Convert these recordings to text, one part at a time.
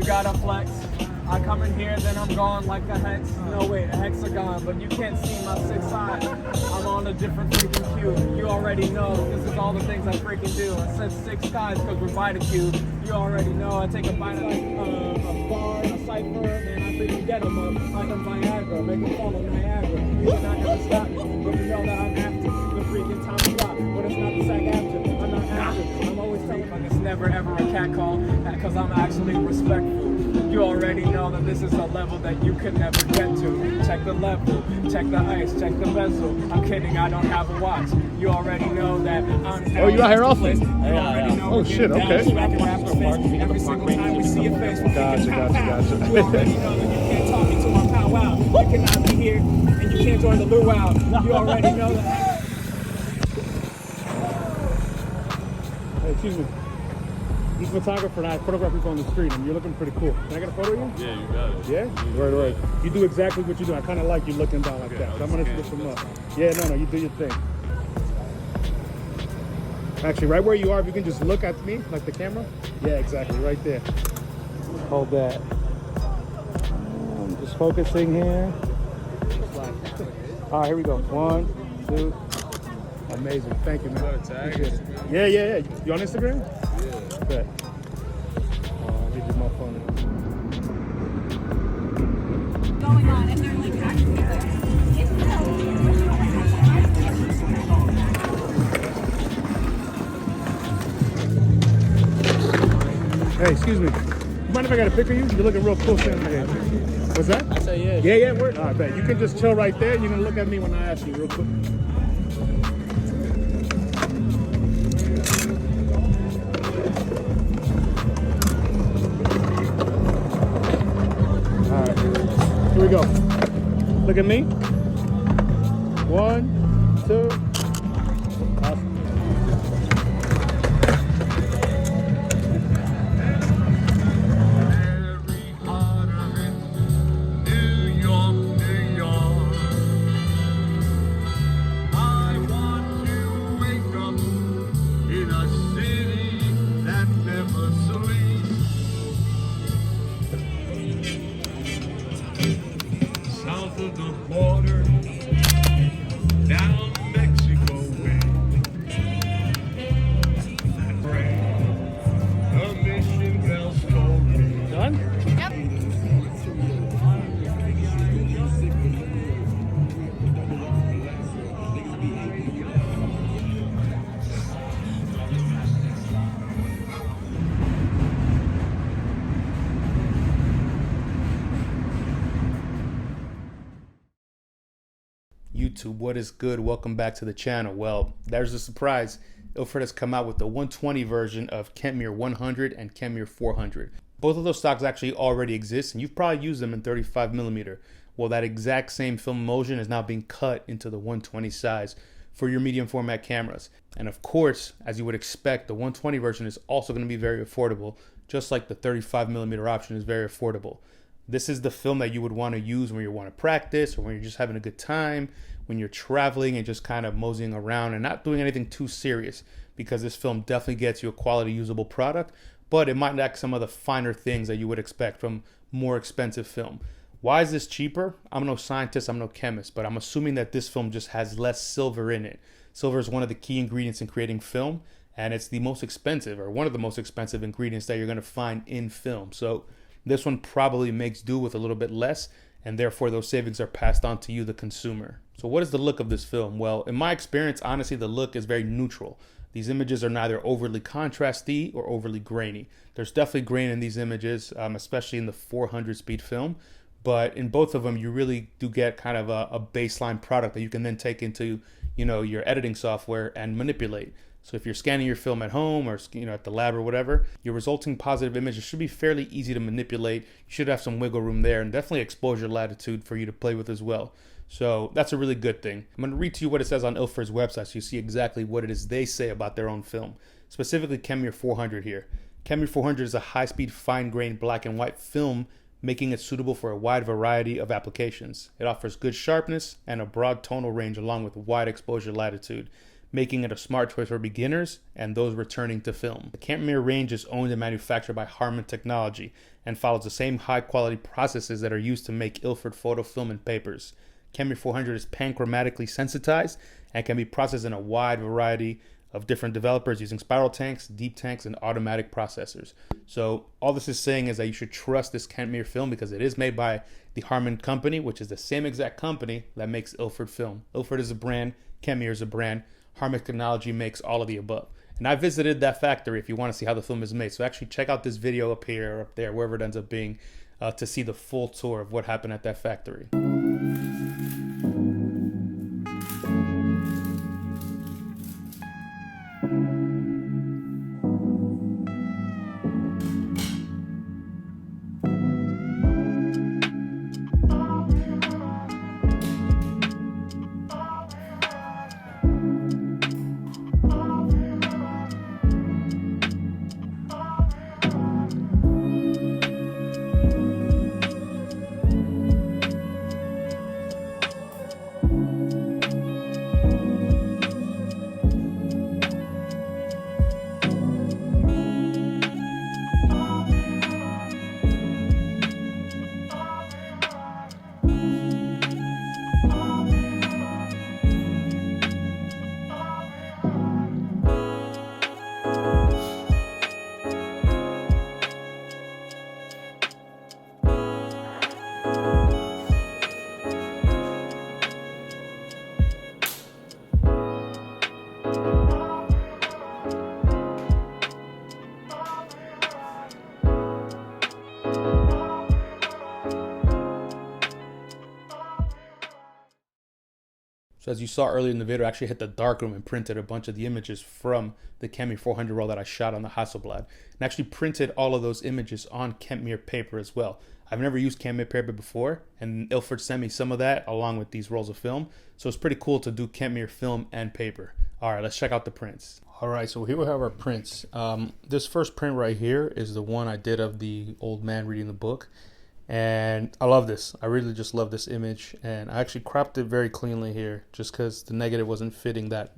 gotta flex. I come in here, then I'm gone like a hex. No, wait, a hexagon, but you can't see my sixth side. I'm on a different freaking cue. You already know this is all the things I freaking do. I said six skies because we're by the cue. You already know I take a bite of a bar, a cipher, and I freaking get them up like a Viagra. Make them fall on Niagara. You cannot ever stop me, but you know that I'm after the freaking time slot. But it's not the sag after. I'm not after. I'm always telling like it's never ever a cat call because I'm actually respectful. You already know that this is a level that you could never get to. Check the level, check the ice, check the bezel. I'm kidding, I don't have a watch. You already know that I'm Oh, you out here also? Yeah. Oh shit, okay. Every single time we see your face, we're Gotcha. You already know that you can't talk into our powwow. You cannot be here and you can't join the luau. You already know that. Hey, excuse me. He's a photographer and I photograph people on the street and you're looking pretty cool. Can I get a photo of you? Yeah, you got it. Yeah? Right. You do exactly what you do. I kind of like you looking down like that. So I'm going to switch them up. Yeah, no, you do your thing. Actually, right where you are, if you can just look at me, like the camera. Yeah, exactly, right there. Hold that. I'm just focusing here. All right, here we go. 1, 2. Amazing. Thank you, man. Yeah. You on Instagram? Yeah. Okay. Let me do my phone. Going on, and they're like actually Hey, excuse me. You mind if I got a picture of you? You're looking real cool standing there. What's that? I say yeah. Yeah, word. All right, bet. You can just chill right there. You can look at me when I ask you real quick. All right. Here we go. Look at me. 1, 2. Awesome. YouTube, what is good? Welcome back to the channel. Well, there's a surprise. Ilford has come out with the 120 version of Kentmere 100 and Kentmere 400. Both of those stocks actually already exist, and you've probably used them in 35mm. Well, that exact same film emulsion is now being cut into the 120 size for your medium format cameras. And of course, as you would expect, the 120 version is also going to be very affordable, just like the 35mm option is very affordable. This is the film that you would want to use when you want to practice or when you're just having a good time, when you're traveling and just kind of moseying around and not doing anything too serious, because this film definitely gets you a quality usable product, but it might lack some of the finer things that you would expect from more expensive film. Why is this cheaper? I'm no scientist, I'm no chemist, but I'm assuming that this film just has less silver in it. Silver is one of the key ingredients in creating film, and it's the most expensive, or one of the most expensive ingredients that you're going to find in film. So this one probably makes do with a little bit less, and therefore those savings are passed on to you, the consumer. So what is the look of this film? Well, in my experience, honestly, the look is very neutral. These images are neither overly contrasty or overly grainy. There's definitely grain in these images, especially in the 400 speed film, but in both of them, you really do get kind of a baseline product that you can then take into, your editing software and manipulate. So if you're scanning your film at home or at the lab or whatever, your resulting positive images should be fairly easy to manipulate. You should have some wiggle room there and definitely exposure latitude for you to play with as well. So that's a really good thing. I'm going to read to you what it says on Ilford's website so you see exactly what it is they say about their own film. Specifically Kentmere 400 here. Kentmere 400 is a high-speed, fine-grained black and white film, making it suitable for a wide variety of applications. It offers good sharpness and a broad tonal range along with wide exposure latitude, making it a smart choice for beginners and those returning to film. The Kentmere range is owned and manufactured by Harman Technology and follows the same high-quality processes that are used to make Ilford photo film and papers. Kentmere 400 is panchromatically sensitized and can be processed in a wide variety of different developers using spiral tanks, deep tanks, and automatic processors. So all this is saying is that you should trust this Kentmere film because it is made by the Harman company, which is the same exact company that makes Ilford film. Ilford is a brand, Kentmere is a brand, Harman Technology makes all of the above. And I visited that factory if you want to see how the film is made. So actually check out this video up here or up there, wherever it ends up being, to see the full tour of what happened at that factory. So as you saw earlier in the video, I actually hit the darkroom and printed a bunch of the images from the Kentmere 400 roll that I shot on the Hasselblad, and actually printed all of those images on Kentmere paper as well. I've never used Kentmere paper before, and Ilford sent me some of that along with these rolls of film. So it's pretty cool to do Kentmere film and paper. All right, let's check out the prints. All right, so here we have our prints. This first print right here is the one I did of the old man reading the book. And I love this. I really just love this image, and I actually cropped it very cleanly here just because the negative wasn't fitting that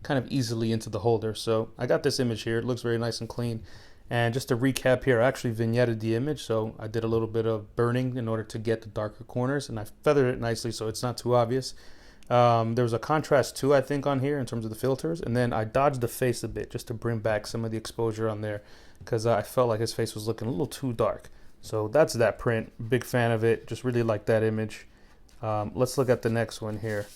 kind of easily into the holder. So I got this image here. It looks very nice and clean. And just to recap here, I actually vignetted the image, so I did a little bit of burning in order to get the darker corners, and I feathered it nicely so it's not too obvious. There was a contrast too, I think, on here in terms of the filters, and then I dodged the face a bit just to bring back some of the exposure on there because I felt like his face was looking a little too dark. So that's that print. Big fan of it. Just really like that image. Let's look at the next one here.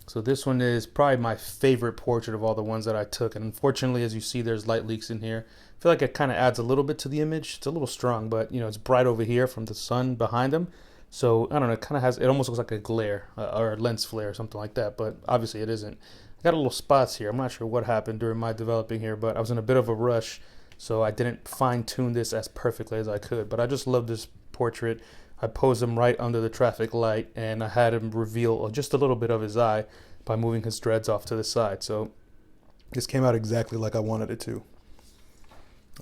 So this one is probably my favorite portrait of all the ones that I took. And unfortunately, as you see, there's light leaks in here. I feel like it kind of adds a little bit to the image. It's a little strong, but you know, it's bright over here from the sun behind him. So I don't know, it kind of has, it almost looks like a glare or a lens flare or something like that, but obviously it isn't. I got a little spots here. I'm not sure what happened during my developing here, but I was in a bit of a rush. So I didn't fine tune this as perfectly as I could, but I just love this portrait. I posed him right under the traffic light, and I had him reveal just a little bit of his eye by moving his dreads off to the side. So this came out exactly like I wanted it to.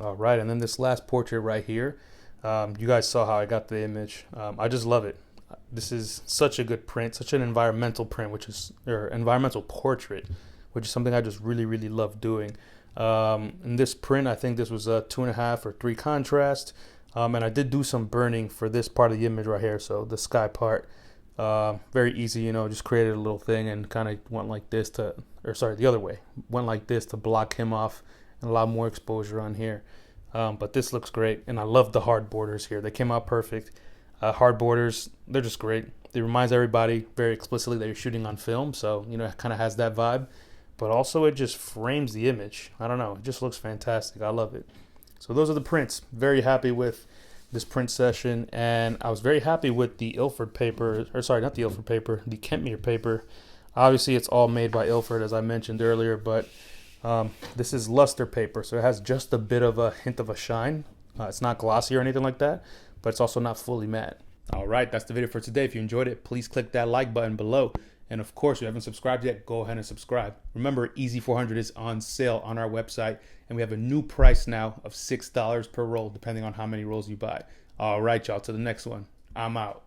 All right, and then this last portrait right here, you guys saw how I got the image. I just love it. This is such a good print, such an environmental print, or environmental portrait, which is something I just really, really love doing. In this print, I think this was a 2.5 or 3 contrast, and I did do some burning for this part of the image right here. So the sky part, very easy, you know, just created a little thing and kind of went like this to, or sorry, the other way, went like this to block him off and allow more exposure on here. But this looks great, and I love the hard borders here. They came out perfect. Hard borders, they're just great. It reminds everybody very explicitly that you're shooting on film, so you know, it kind of has that vibe. But also it just frames the image. I don't know, it just looks fantastic. I love it. So those are the prints. Very happy with this print session, and I was very happy with the Ilford paper, or sorry, not the Ilford paper, the Kentmere paper. Obviously it's all made by Ilford, as I mentioned earlier, but this is luster paper, so it has just a bit of a hint of a shine. It's not glossy or anything like that, but it's also not fully matte. All right, that's the video for today. If you enjoyed it, please click that like button below. And of course, if you haven't subscribed yet, go ahead and subscribe. Remember, Easy 400 is on sale on our website, and we have a new price now of $6 per roll, depending on how many rolls you buy. All right, y'all, to the next one. I'm out.